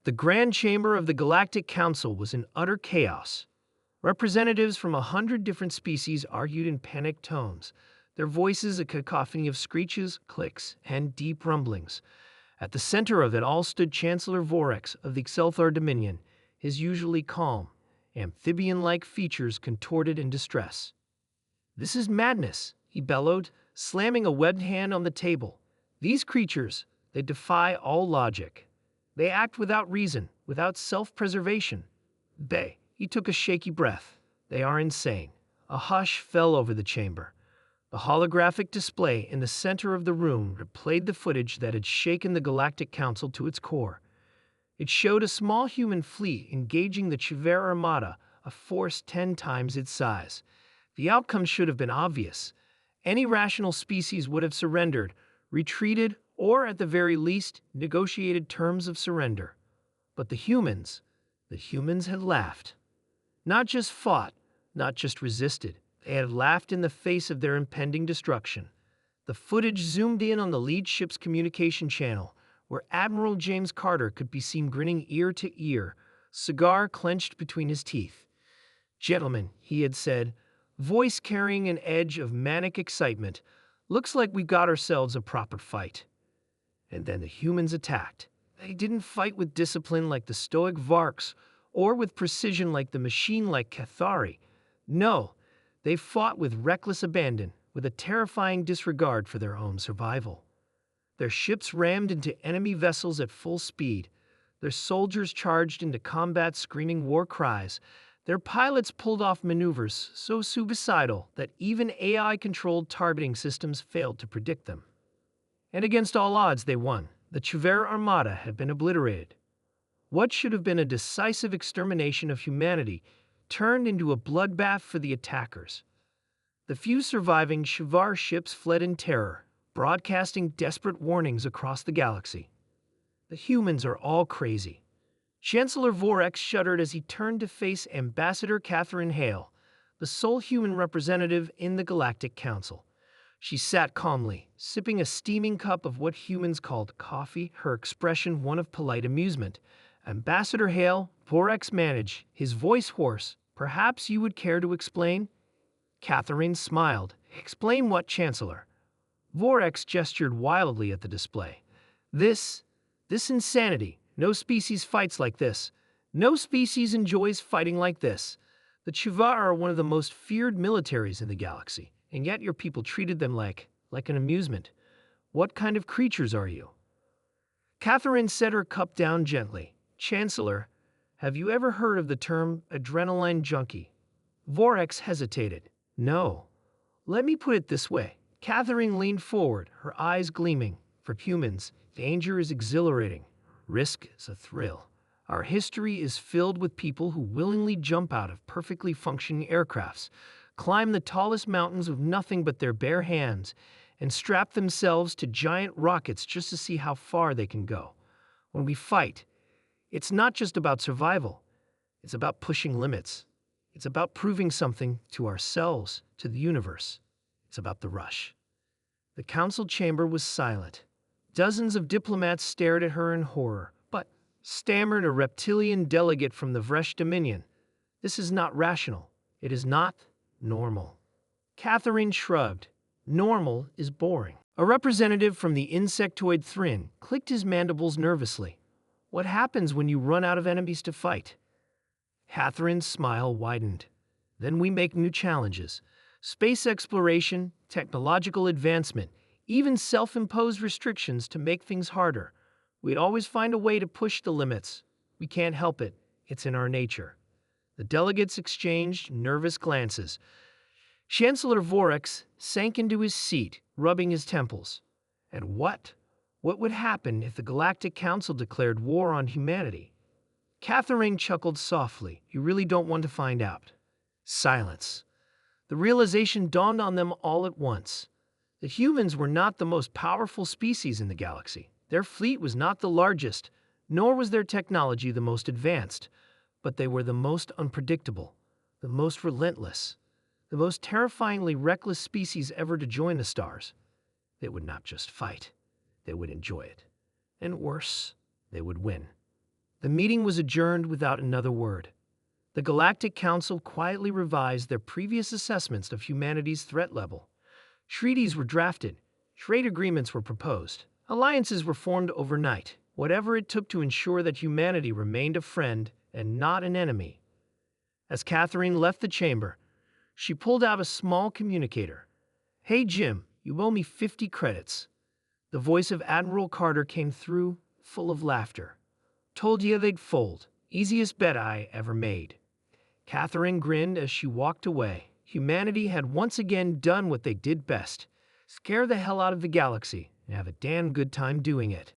The Grand Chamber of the Galactic Council was in utter chaos. Representatives from 100 different species argued in panicked tones, their voices a cacophony of screeches, clicks, and deep rumblings. At the center of it all stood Chancellor Vorex of the Excelthar Dominion, his usually calm, amphibian-like features contorted in distress. "This is madness," he bellowed, slamming a webbed hand on the table. "These creatures, they defy all logic. They act without reason, without self-preservation. He took a shaky breath. They are insane." A hush fell over the chamber. The holographic display in the center of the room replayed the footage that had shaken the Galactic Council to its core. It showed a small human fleet engaging the HFY Armada, a force 10 times its size. The outcome should have been obvious. Any rational species would have surrendered, retreated, or at the very least, negotiated terms of surrender. But the humans had laughed. Not just fought, not just resisted. They had laughed in the face of their impending destruction. The footage zoomed in on the lead ship's communication channel, where Admiral James Carter could be seen grinning ear to ear, cigar clenched between his teeth. "Gentlemen," he had said, voice carrying an edge of manic excitement, "looks like we've got ourselves a proper fight." And then the humans attacked. They didn't fight with discipline like the stoic Varks, or with precision like the machine-like Cathari. No, they fought with reckless abandon, with a terrifying disregard for their own survival. Their ships rammed into enemy vessels at full speed. Their soldiers charged into combat screaming war cries. Their pilots pulled off maneuvers so suicidal that even AI-controlled targeting systems failed to predict them. And against all odds, they won. The HFY Armada had been obliterated. What should have been a decisive extermination of humanity turned into a bloodbath for the attackers. The few surviving HFY ships fled in terror, broadcasting desperate warnings across the galaxy. The humans are all crazy. Chancellor Vorex shuddered as he turned to face Ambassador Catherine Hale, the sole human representative in the Galactic Council. She sat calmly, sipping a steaming cup of what humans called coffee, her expression one of polite amusement. "Ambassador Hale," Vorex managed, his voice hoarse, "perhaps you would care to explain?" Catherine smiled. "Explain what, Chancellor?" Vorex gestured wildly at the display. This insanity. No species fights like this. No species enjoys fighting like this. The HFY are one of the most feared militaries in the galaxy, and yet your people treated them like an amusement. What kind of creatures are you?" Catherine set her cup down gently. "Chancellor, have you ever heard of the term adrenaline junkie?" Vorex hesitated. "No. Let me put it this way." Catherine leaned forward, her eyes gleaming. "For humans, danger is exhilarating. Risk is a thrill. Our history is filled with people who willingly jump out of perfectly functioning aircrafts, climb the tallest mountains with nothing but their bare hands, and strap themselves to giant rockets just to see how far they can go. When we fight, it's not just about survival. It's about pushing limits. It's about proving something to ourselves, to the universe. It's about the rush." The council chamber was silent. Dozens of diplomats stared at her in horror. "But," stammered a reptilian delegate from the Vresh Dominion, "this is not rational. It is not normal." Catherine shrugged. "Normal is boring." A representative from the insectoid Thrin clicked his mandibles nervously. "What happens when you run out of enemies to fight?" Catherine's smile widened. "Then we make new challenges. Space exploration, technological advancement, even self-imposed restrictions to make things harder. We'd always find a way to push the limits. We can't help it. It's in our nature." The delegates exchanged nervous glances. Chancellor Vorex sank into his seat, rubbing his temples. "And what would happen if the Galactic Council declared war on humanity?" Catherine chuckled softly. "You really don't want to find out." Silence. The realization dawned on them all at once. The humans were not the most powerful species in the galaxy. Their fleet was not the largest, nor was their technology the most advanced, but they were the most unpredictable, the most relentless, the most terrifyingly reckless species ever to join the stars. They would not just fight, they would enjoy it. And worse, they would win. The meeting was adjourned without another word. The Galactic Council quietly revised their previous assessments of humanity's threat level. Treaties were drafted, trade agreements were proposed, alliances were formed overnight, whatever it took to ensure that humanity remained a friend and not an enemy. As Catherine left the chamber, she pulled out a small communicator. "Hey Jim, you owe me 50 credits. The voice of Admiral Carter came through, full of laughter. "Told you they'd fold. Easiest bet I ever made." Catherine grinned as she walked away. Humanity had once again done what they did best: scare the hell out of the galaxy and have a damn good time doing it.